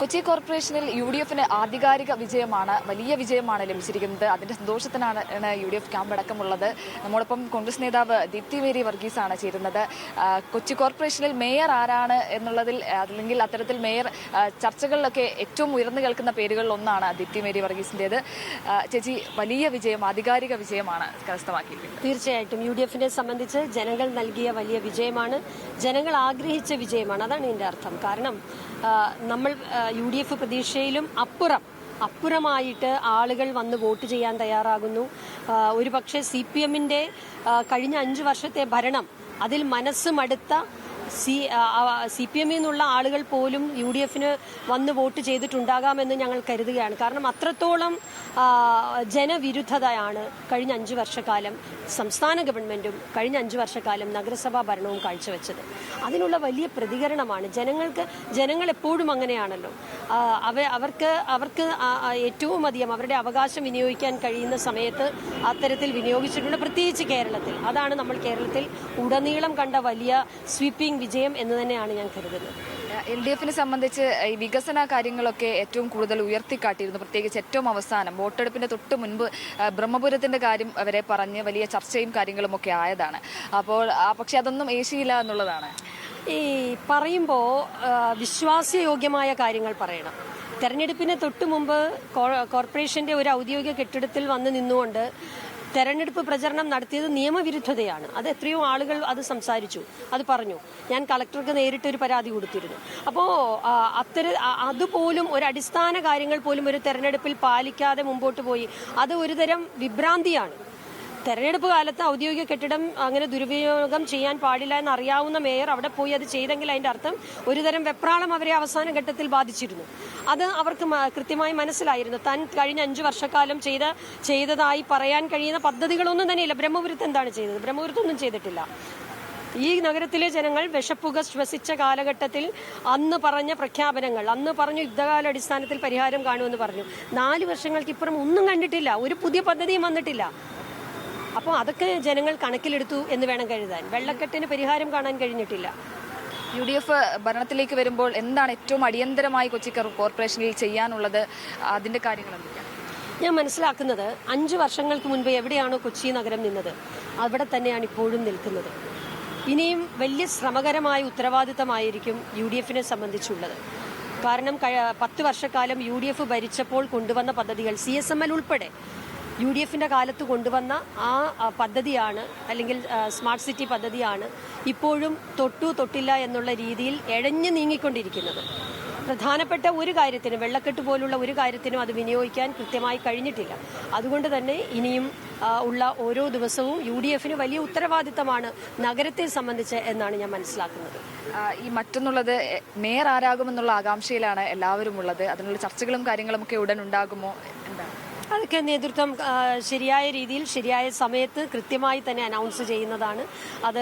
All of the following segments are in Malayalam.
കൊച്ചി കോർപ്പറേഷനിൽ UDFന് ആധികാരിക വിജയമാണ്, വലിയ വിജയമാണ് ലഭിച്ചിരിക്കുന്നത്. അതിന്റെ സന്തോഷത്തിനാണ് UDF ക്യാമ്പ് അടക്കമുള്ളത്. നമ്മോടൊപ്പം കോൺഗ്രസ് നേതാവ് ദീപ്തി മേരി വർഗീസാണ് ചേരുന്നത്. കൊച്ചി കോർപ്പറേഷനിൽ മേയർ ആരാണ് എന്നുള്ളതിൽ, അല്ലെങ്കിൽ അത്തരത്തിൽ മേയർ ചർച്ചകളിലൊക്കെ ഏറ്റവും ഉയർന്നു കേൾക്കുന്ന പേരുകളിൽ ഒന്നാണ് ദീപ്തി മേരി വർഗീസിന്റേത്. ചേച്ചി, വലിയ വിജയം, ആധികാരിക വിജയമാണ് കരസ്ഥമാക്കിയിരിക്കുന്നത്. തീർച്ചയായിട്ടും UDFനെ സംബന്ധിച്ച് ജനങ്ങൾ നൽകിയ വലിയ വിജയമാണ്, ജനങ്ങൾ ആഗ്രഹിച്ച വിജയമാണ്. അതാണ് ഇതിന്റെ അർത്ഥം. കാരണം നമ്മൾ UDF പ്രതീക്ഷയിലും അപ്പുറമായിട്ട് ആളുകൾ വന്ന് വോട്ട് ചെയ്യാൻ തയ്യാറാകുന്നു. ഒരുപക്ഷെ CPMന്റെ കഴിഞ്ഞ 5 വർഷത്തെ ഭരണം, അതിൽ മനസ്സ് മടുത്ത CPMൽ നിന്നുള്ള ആളുകൾ പോലും UDFന് വന്ന് വോട്ട് ചെയ്തിട്ടുണ്ടാകാമെന്ന് ഞങ്ങൾ കരുതുകയാണ്. കാരണം അത്രത്തോളം ജനവിരുദ്ധതയാണ് കഴിഞ്ഞ 5 വർഷക്കാലം സംസ്ഥാന ഗവൺമെന്റും കഴിഞ്ഞ 5 വർഷക്കാലം നഗരസഭാ ഭരണവും കാഴ്ചവെച്ചത്. അതിനുള്ള വലിയ പ്രതികരണമാണ് ജനങ്ങൾ എപ്പോഴും അങ്ങനെയാണല്ലോ. അവർക്ക് ഏറ്റവും അധികം അവരുടെ അവകാശം വിനിയോഗിക്കാൻ കഴിയുന്ന സമയത്ത് അത്തരത്തിൽ വിനിയോഗിച്ചിട്ടുണ്ട്, പ്രത്യേകിച്ച് കേരളത്തിൽ. അതാണ് നമ്മൾ കേരളത്തിൽ ഉടനീളം കണ്ട വലിയ സ്വീപ്പിംഗ് വിജയം എന്ന് തന്നെയാണ് ഞാൻ കരുതുന്നത്. LDFനെ സംബന്ധിച്ച് ഈ വികസന കാര്യങ്ങളൊക്കെ ഏറ്റവും കൂടുതൽ ഉയർത്തിക്കാട്ടിയിരുന്നു. പ്രത്യേകിച്ച് ഏറ്റവും അവസാനം വോട്ടെടുപ്പിന്റെ തൊട്ട് മുൻപ് ബ്രഹ്മപുരത്തിന്റെ കാര്യം വരെ പറഞ്ഞ് വലിയ ചർച്ചയും കാര്യങ്ങളും ഒക്കെ ആയതാണ്. അപ്പോൾ പക്ഷെ അതൊന്നും ഏശിയില്ല എന്നുള്ളതാണ്. ഈ പറയുമ്പോൾ വിശ്വാസയോഗ്യമായ കാര്യങ്ങൾ പറയണം. തെരഞ്ഞെടുപ്പിന് തൊട്ട് മുമ്പ് കോർപ്പറേഷന്റെ ഒരു ഔദ്യോഗിക കെട്ടിടത്തിൽ വന്ന് നിന്നുകൊണ്ട് തെരഞ്ഞെടുപ്പ് പ്രചരണം നടത്തിയത് നിയമവിരുദ്ധതയാണ്. അത് എത്രയോ ആളുകൾ അത് സംസാരിച്ചു, അത് പറഞ്ഞു. ഞാൻ കളക്ടർക്ക് നേരിട്ടൊരു പരാതി കൊടുത്തിരുന്നു. അപ്പോൾ അതുപോലും ഒരു അടിസ്ഥാന കാര്യങ്ങൾ പോലും ഒരു തെരഞ്ഞെടുപ്പിൽ പാലിക്കാതെ മുമ്പോട്ട് പോയി. അത് ഒരുതരം വിഭ്രാന്തിയാണ്. തെരഞ്ഞെടുപ്പ് കാലത്ത് ഔദ്യോഗിക കെട്ടിടം അങ്ങനെ ദുരുപയോഗം ചെയ്യാൻ പാടില്ല എന്നറിയാവുന്ന മേയർ അവിടെ പോയി അത് ചെയ്തെങ്കിൽ അതിന്റെ അർത്ഥം ഒരുതരം വെപ്രാളം അവരെ അവസാന ഘട്ടത്തിൽ ബാധിച്ചിരുന്നു. അത് അവർക്ക് കൃത്യമായി മനസ്സിലായിരുന്നു. താൻ കഴിഞ്ഞ 5 വർഷക്കാലം ചെയ്തതായി പറയാൻ കഴിയുന്ന പദ്ധതികളൊന്നും തന്നെയില്ല. ബ്രഹ്മപുരത്ത് എന്താണ് ചെയ്തത്? ബ്രഹ്മപുരത്തൊന്നും ചെയ്തിട്ടില്ല. ഈ നഗരത്തിലെ ജനങ്ങൾ വിഷപ്പുക ശ്വസിച്ച കാലഘട്ടത്തിൽ അന്ന് പറഞ്ഞ പ്രഖ്യാപനങ്ങൾ, അന്ന് പറഞ്ഞു യുദ്ധകാലാടിസ്ഥാനത്തിൽ പരിഹാരം കാണുമെന്ന് പറഞ്ഞു. 4 വർഷങ്ങൾക്ക് ഇപ്പുറം ഒന്നും കണ്ടിട്ടില്ല, ഒരു പുതിയ പദ്ധതിയും വന്നിട്ടില്ല. അപ്പോൾ അതൊക്കെ ജനങ്ങൾ കണക്കിലെടുത്തു എന്ന് വേണം കരുതാൻ. വെള്ളക്കെട്ടിന് പരിഹാരം കാണാൻ കഴിഞ്ഞിട്ടില്ല. UDF ഭരണത്തിലേക്ക് വരുമ്പോൾ എന്താണ് ഏറ്റവും അടിയന്തരമായി കൊച്ചി കോർപ്പറേഷനിൽ ചെയ്യാനുള്ളത്? അതിന്റെ കാര്യങ്ങൾ എന്തൊക്കെയാണ്? ഞാൻ മനസ്സിലാക്കുന്നത് 5 വർഷങ്ങൾക്ക് മുൻപ് എവിടെയാണോ കൊച്ചി നഗരം നിന്നത് അവിടെ തന്നെയാണ് ഇപ്പോഴും നിൽക്കുന്നത്. ഇനിയും വലിയ ശ്രമകരമായ ഉത്തരവാദിത്തമായിരിക്കും UDFനെ സംബന്ധിച്ചുള്ളത്. കാരണം 10 വർഷക്കാലം UDF ഭരിച്ചപ്പോൾ കൊണ്ടുവന്ന പദ്ധതികൾ, CSML ഉൾപ്പെടെ UDFന്റെ കാലത്ത് കൊണ്ടുവന്ന ആ പദ്ധതിയാണ്, അല്ലെങ്കിൽ സ്മാർട്ട് സിറ്റി പദ്ധതിയാണ് ഇപ്പോഴും തൊട്ടില്ല എന്നുള്ള രീതിയിൽ എഴഞ്ഞു നീങ്ങിക്കൊണ്ടിരിക്കുന്നത്. പ്രധാനപ്പെട്ട ഒരു കാര്യത്തിനും, വെള്ളക്കെട്ട് പോലുള്ള ഒരു കാര്യത്തിനും അത് വിനിയോഗിക്കാൻ കൃത്യമായി കഴിഞ്ഞിട്ടില്ല. അതുകൊണ്ട് തന്നെ ഇനിയും ഉള്ള ഓരോ ദിവസവും UDFന് വലിയ ഉത്തരവാദിത്തമാണ് നഗരത്തെ സംബന്ധിച്ച് എന്നാണ് ഞാൻ മനസ്സിലാക്കുന്നത്. ഈ മറ്റൊന്നുള്ളത്, മേയർ ആരാകുമെന്നുള്ള ആകാംക്ഷയിലാണ് എല്ലാവരും ഉള്ളത്. അതിനുള്ള ചർച്ചകളും കാര്യങ്ങളും ഒക്കെ ഉടൻ ഉണ്ടാകുമോ? എന്താണ് അതൊക്കെ നേതൃത്വം ശരിയായ രീതിയിൽ ശരിയായ സമയത്ത് കൃത്യമായി തന്നെ അനൗൺസ് ചെയ്യുന്നതാണ്. അത്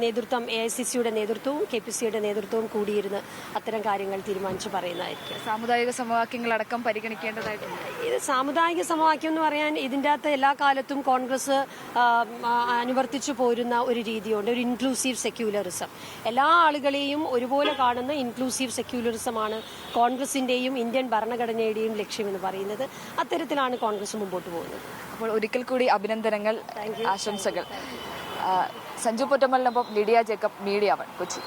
നേതൃത്വം AICCയുടെ നേതൃത്വവും KPCയുടെ നേതൃത്വവും കൂടിയിരുന്ന് അത്തരം കാര്യങ്ങൾ തീരുമാനിച്ച് പറയുന്നതായിരിക്കും. സാമുദായിക സമവാക്യങ്ങളടക്കം പരിഗണിക്കേണ്ടതായിട്ടുണ്ട്. ഇത് സാമുദായിക സമവാക്യം എന്ന് പറയാൻ ഇതിൻ്റെ അകത്ത് എല്ലാ കാലത്തും കോൺഗ്രസ് അനുവർത്തിച്ചു പോരുന്ന ഒരു രീതിയുണ്ട്, ഒരു ഇൻക്ലൂസീവ് സെക്യുലറിസം. എല്ലാ ആളുകളെയും ഒരുപോലെ കാണുന്ന ഇൻക്ലൂസീവ് സെക്യുലറിസമാണ് കോൺഗ്രസിന്റെയും ഇന്ത്യൻ ഭരണഘടനയുടെയും ലക്ഷ്യമെന്ന് പറയുന്നത്. അത്തരത്തിലാണ് കോൺഗ്രസ് മുമ്പോട്ട് പോകുന്നത്. അപ്പോൾ ഒരിക്കൽ കൂടി അഭിനന്ദനങ്ങൾ, ആശംസകൾ. സഞ്ജു പൊറ്റമ്മലിനൊപ്പം ലിഡിയ ജേക്കബ്, മീഡിയ 1 കൊച്ചി.